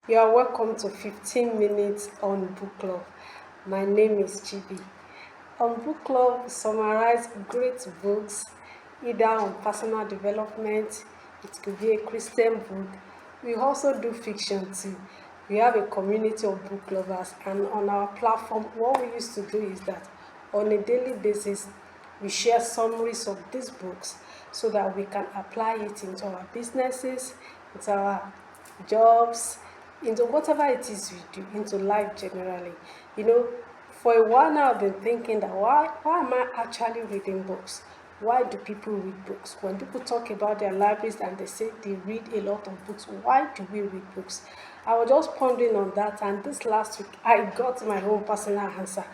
You are welcome to 15 Minutes on Book Club. My name is Chibi. On Book Club, we summarize great books, either on personal development, it could be a Christian book. We also do fiction too. We have a community of book lovers, and on our platform, what we used to do is that on a daily basis, we share summaries of these books so that we can apply it into our businesses, into our jobs, into whatever it is we do, into life generally. You know, for a while now, I've been thinking that why am I actually reading books? Why do people read books? When people talk about their libraries and they say they read a lot of books, why do we read books? I was just pondering on that, and this last week I got my own personal answer.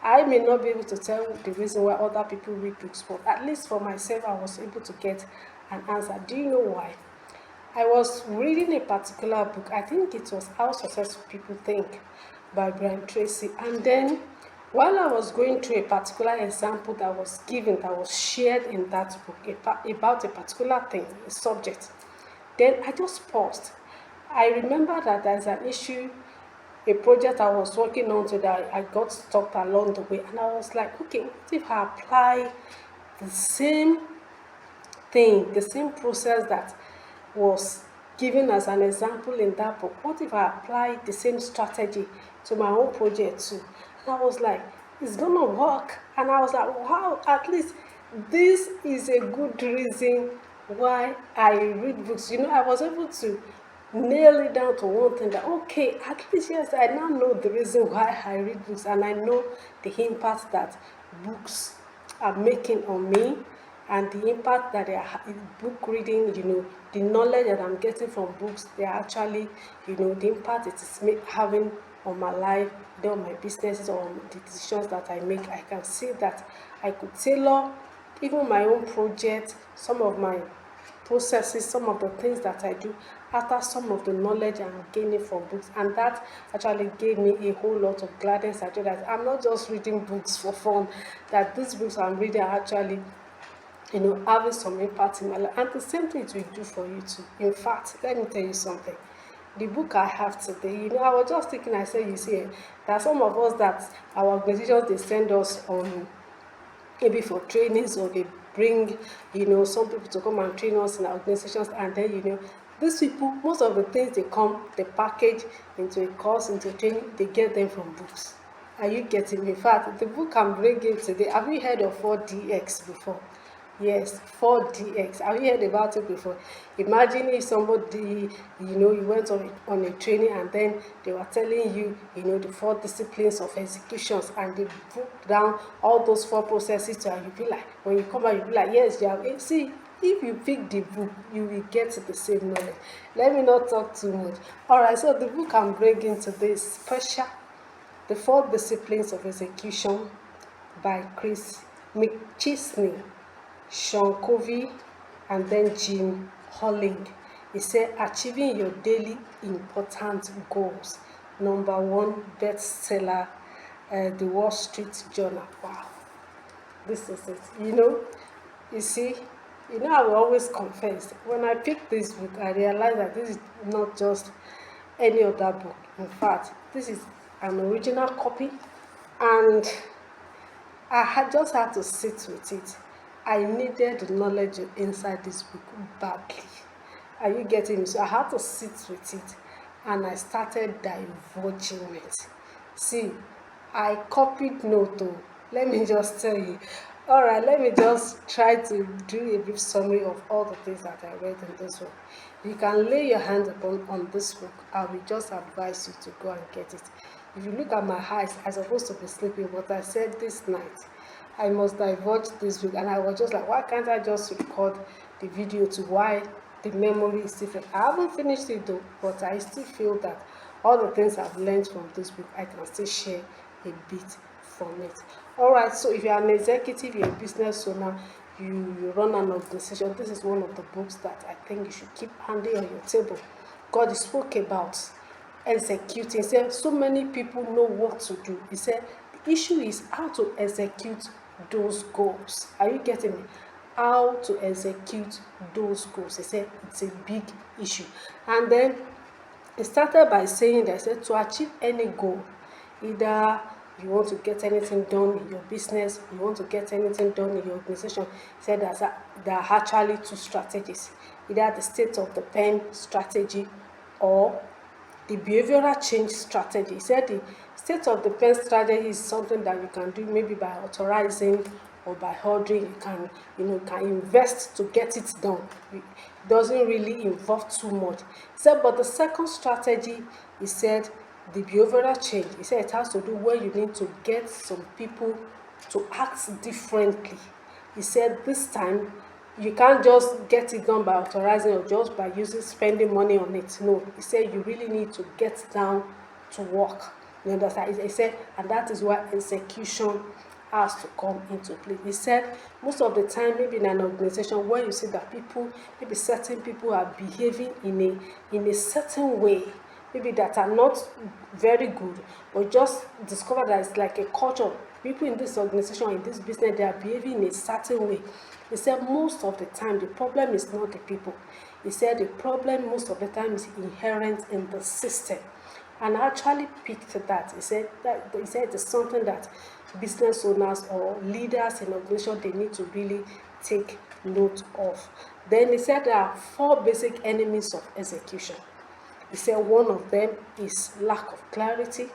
I may not be able to tell the reason why other people read books, but at least for myself, I was able to get an answer. Do you know why? I was reading a particular book. I think it was How Successful People Think by Brian Tracy. And then while I was going through a particular example that was given, that was shared in that book about a particular thing, a subject, then I just paused. I remember that there's an issue, a project I was working on, so that I got stopped along the way. And I was like, okay, what if I apply the same thing, the same process that was given as an example in that book? What if I apply the same strategy to my own project too? And I was like, it's gonna work. And I was like, wow, at least this is a good reason why I read books. I was able to nail it down to one thing that, okay, at least yes, I now know the reason why I read books, and I know the impact that books are making on me, and the impact that they are book reading, the knowledge that I'm getting from books, they are actually, the impact it is having on my life, on my businesses, or on the decisions that I make. I can see that I could tailor even my own project, some of my processes, some of the things that I do after some of the knowledge I'm gaining from books. And that actually gave me a whole lot of gladness. I feel that I'm not just reading books for fun, that these books I'm reading are actually having some impact in my life. And the same thing it will do for you too. In fact, let me tell you something. The book I have today, I was just thinking, I said, you see, there are some of us that our organizations, they send us on maybe for trainings, or they bring some people to come and train us in our organizations. And then these people, most of the things they come, they package into a course, into a training, they get them from books. Are you getting me? In fact, the book I'm bringing today, have you heard of 4DX before? Yes, 4DX. Have you heard about it before? Imagine if somebody, you went on a training, and then they were telling you, the 4 disciplines of executions, and they broke down all those 4 processes to you. And you be like, when you come out, you be like, yes, you have. See, if you pick the book, you will get the same knowledge. Let me not talk too much. All right, so the book I'm bringing today is special. The 4 Disciplines of Execution by Chris McChesney, Sean Covey, and then Jim Holling. He said, achieving your daily important goals. #1 bestseller, the Wall Street Journal. Wow, this is it. You see, I will always confess, when I picked this book, I realized that this is not just any other book. In fact, this is an original copy, and I had just had to sit with it. I needed the knowledge inside this book badly. Are you getting me? So I had to sit with it, and I started divulging it. See, I copied note. Let me just tell you. All right, let me just try to do a brief summary of all the things that I read in this book. You can lay your hands upon on this book. I will just advise you to go and get it. If you look at my eyes, I'm supposed to be sleeping, but I said this night I must divulge this book, and I was just like, why can't I just record the video to why the memory is different? I haven't finished it though, but I still feel that all the things I've learned from this book, I can still share a bit from it. All right, so if you're an executive, you're a business owner, you run an organization, this is one of the books that I think you should keep handy on your table. God spoke about executing. He said so many people know what to do. He said the issue is how to execute those goals. Are you getting me? How to execute those goals. He said it's a big issue. And then He started by saying that, he said, to achieve any goal, either you want to get anything done in your business, you want to get anything done in your organization, he said there are actually two strategies, either the state of the pen strategy or the behavioral change strategy. He said the state of the pen strategy is something that you can do maybe by authorizing or by ordering. You can, can invest to get it done. It doesn't really involve too much. He said, but the second strategy, he said, the behavioral change. He said it has to do where you need to get some people to act differently. He said this time you can't just get it done by authorizing or just by using spending money on it. No, he said you really need to get down to work. You understand? He said, and that is why execution has to come into play. He said most of the time, maybe in an organization where you see that people, maybe certain people are behaving in a certain way, maybe that are not very good, but just discover that it's like a culture. People in this organization, in this business, they are behaving in a certain way. He said most of the time the problem is not the people. He said the problem most of the time is inherent in the system. And I actually picked that. He said it's something that business owners or leaders in organization, they need to really take note of. Then he said there are four basic enemies of execution. He said one of them is lack of clarity.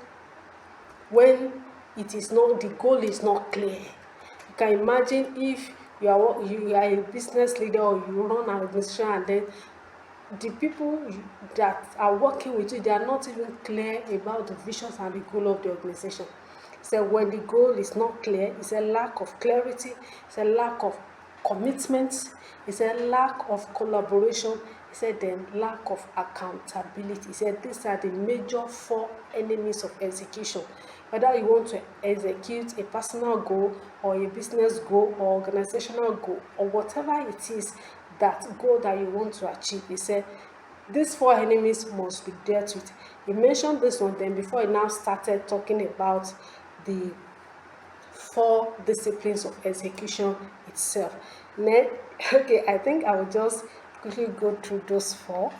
When it is not, the goal is not clear. You can imagine if you are a business leader or you run an organization, and then the people that are working with you, they are not even clear about the visions and the goal of the organization. So when the goal is not clear, it's a lack of clarity, it's a lack of commitment, it's a lack of collaboration, he said then lack of accountability. He said these are the major four enemies of execution. Whether you want to execute a personal goal or a business goal or organizational goal or whatever it is, that goal that you want to achieve, he said these four enemies must be dealt with. He mentioned this one then before he now started talking about the four disciplines of execution itself. Okay, I think I will just quickly go through those four.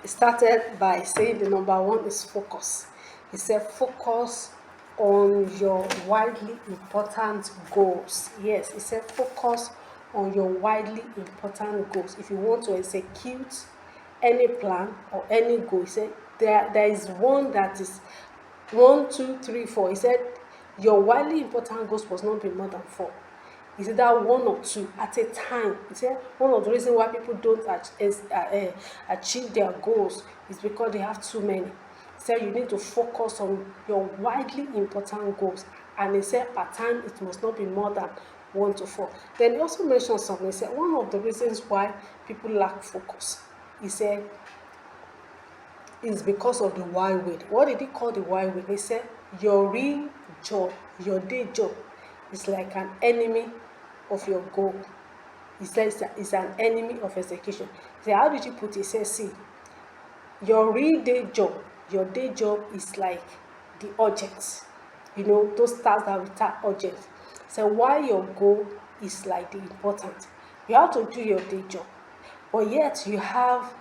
He started by saying the number one is focus. He said focus on your widely important goals. Yes, he said focus on your widely important goals. If you want to execute any plan or any goal, he said there is one that is 1, 2, 3, 4. He said your widely important goals must not be more than four. Is either one or two at a time. He said one of the reasons why people don't achieve their goals is because they have too many. He said you need to focus on your widely important goals, and he said per time it must not be more than 1 to 4. Then he also mentioned something. He said one of the reasons why people lack focus, he said, is because of the why weight. What did he call the why weight? He said your real job, your day job, is like an enemy of your goal. He says it's an enemy of execution. He said, how did you put it? He said, see, your real day job, your day job is like the urgent. Those tasks that we tag urgent. So why your goal is like the important. You have to do your day job, but yet you have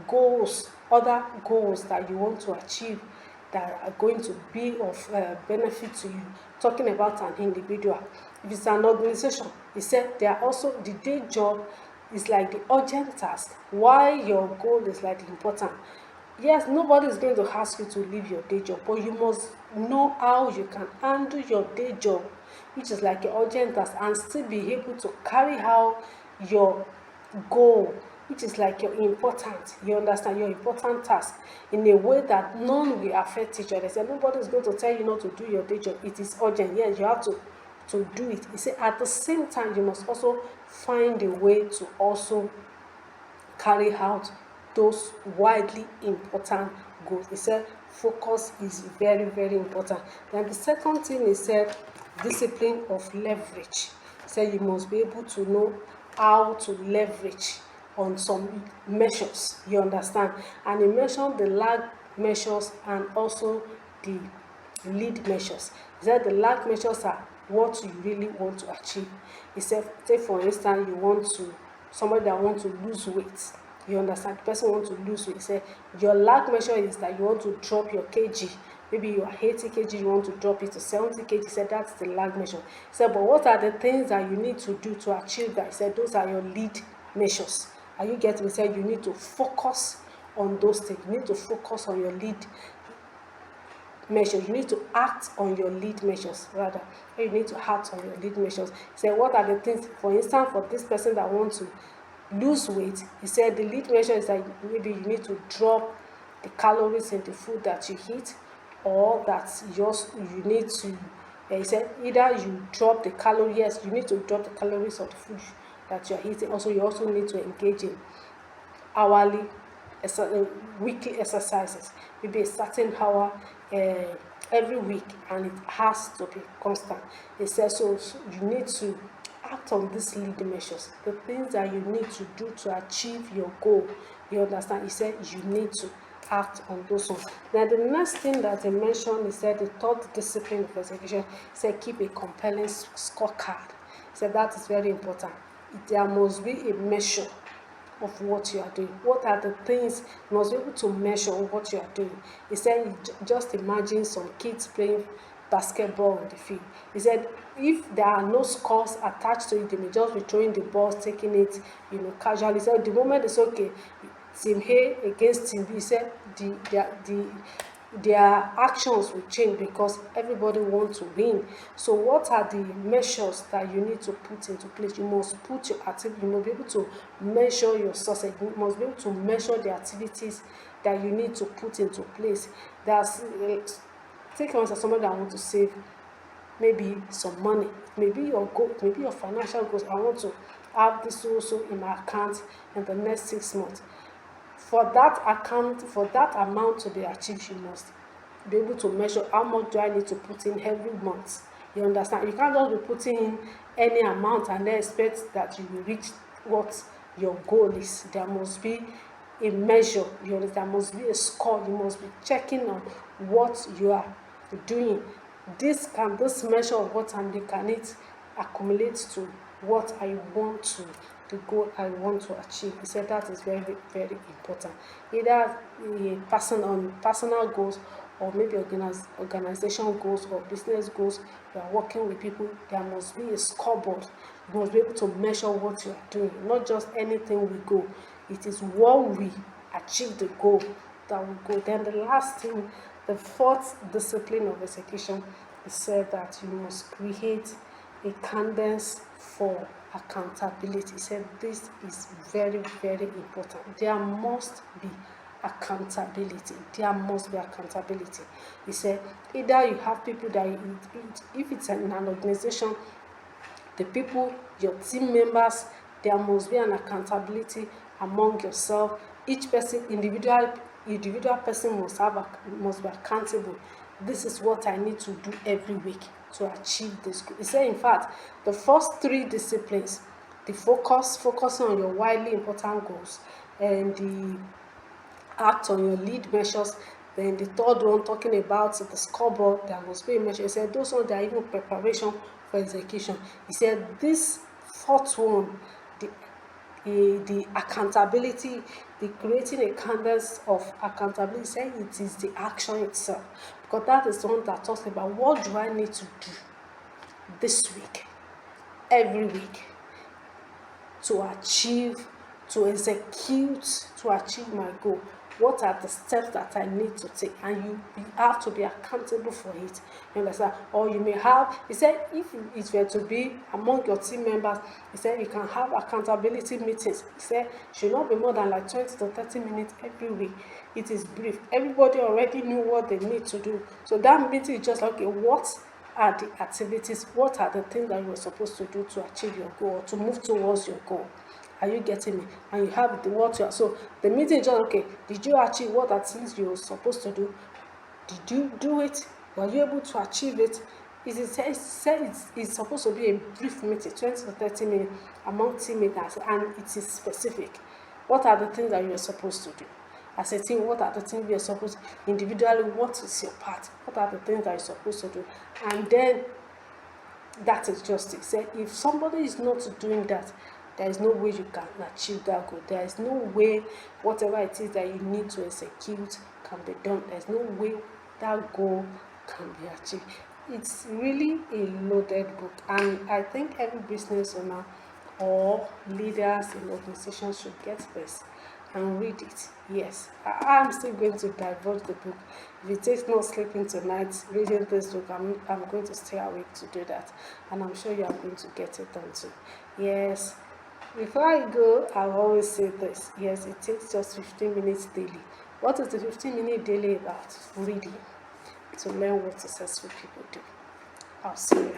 goals, other goals that you want to achieve that are going to be of benefit to you. Talking about an individual. If it's an organization, he said there are also the day job is like the urgent task. Why your goal is like the important. Yes, nobody is going to ask you to leave your day job, but you must know how you can handle your day job, which is like an urgent task, and still be able to carry out your goal, which is like your important, you understand, your important task, in a way that none will affect each other. So nobody is going to tell you not to do your day job. It is urgent. Yes, you have to do it. You see, at the same time, you must also find a way to also carry out those widely important goals. He said focus is very, very important. Then the second thing he said, discipline of leverage. He said you must be able to know how to leverage on some measures, you understand. And he mentioned the lag measures and also the lead measures. He said the lag measures are what you really want to achieve. He said, take for instance, somebody that wants to lose weight. You understand? The person wants to lose weight. He said your lag measure is that you want to drop your kg. Maybe you are 80 kg, you want to drop it to 70 kg. He said that's the lag measure. He said, but what are the things that you need to do to achieve that? He said those are your lead measures. Are you getting me? He said you need to focus on those things. You need to focus on your lead measures. You need to act on your lead measures, rather. You need to act on your lead measures. He said, what are the things, for instance, for this person that wants to lose weight? He said the lead measure is that maybe you need to drop the calories in the food that you eat, or that you need to, he said, either you drop the calories, yes, you need to drop the calories of the food that you're eating. Also, you also need to engage in hourly, weekly exercises, maybe a certain hour every week, and it has to be constant. It says so you need to act on these lead measures, the things that you need to do to achieve your goal. You understand? He said you need to act on those ones. Now the next thing that he mentioned, he said the third discipline of execution, he said keep a compelling scorecard. He said that is very important. There must be a measure of what you are doing. What are the things you must be able to measure what you are doing? He said, just imagine some kids playing basketball on the field. He said, if there are no scores attached to it, they may just be throwing the balls, taking it, casually. He said, the moment it's okay, team A against team B, he said, their actions will change because everybody wants to win. So what are the measures that you need to put into place? You must put your activity, you must be able to measure your success. You must be able to measure the activities that you need to put into place. Take for instance, somebody that want to save maybe some money, maybe your goal, maybe your financial goals. I want to have this also in my account in the next 6 months. For that amount to be achieved, you must be able to measure how much do I need to put in every month. You understand? You can't just be putting in any amount and then expect that you will reach what your goal is. There must be a measure. There must be a score. You must be checking on what you are doing. This measure of what I'm doing, can it accumulate to what I want to, the goal I want to achieve? He said that is very, very important. Either personal goals, or maybe organization goals or business goals. You are working with people, there must be a scoreboard. You must be able to measure what you are doing, not just anything we go. It is what we achieve the goal that will go. Then the last thing, the fourth discipline of execution, he said that you must create a cadence for accountability. He said this is very, very important. There must be accountability. There must be accountability. He said either you have people that if it's in an organization, the people, your team members, there must be an accountability among yourself. Each person, individual person must be accountable. This is what I need to do every week to achieve this goal. He said, in fact, the first 3 disciplines, the focusing on your widely important goals, and the act on your lead measures. Then the third one, talking about the scoreboard, that must be a measure. He said those ones, they are even preparation for execution. He said this fourth one, the accountability, the creating a cadence of accountability, saying it is the action itself, because that is the one that talks about what do I need to do this week, every week, to achieve, to execute, to achieve my goal. What are the steps that I need to take? And you have to be accountable for it. You understand? Or you may have, he said, if it were to be among your team members, he said you can have accountability meetings. He said it should not be more than like 20 to 30 minutes every week. It is brief. Everybody already knew what they need to do. So that meeting is just like, okay, what are the activities? What are the things that you were supposed to do to achieve your goal, or to move towards your goal? Are you getting me? And you have the what you are. So the meeting is just, okay, did you achieve what things you were supposed to do? Did you do it? Were you able to achieve it? It's supposed to be a brief meeting, 20 to 30 minutes among teammates, and it is specific. What are the things that you are supposed to do? As a team, what are the things you are supposed to, individually, what is your part? What are the things that you're supposed to do? And then that is just it. Say if somebody is not doing that, There is no way you can achieve that goal. There is no way whatever it is that you need to execute can be done. There's no way that goal can be achieved. It's really a loaded book, and I think every business owner or leaders in organizations should get this and read it. Yes, I'm still going to divulge the book. If it takes no sleeping tonight reading this book, I'm going to stay awake to do that, and I'm sure you are going to get it done too. Yes, before I go, I always say this. Yes, it takes just 15 minutes daily. What is the 15-minute daily about? Reading, to learn what successful people do. I'll see you.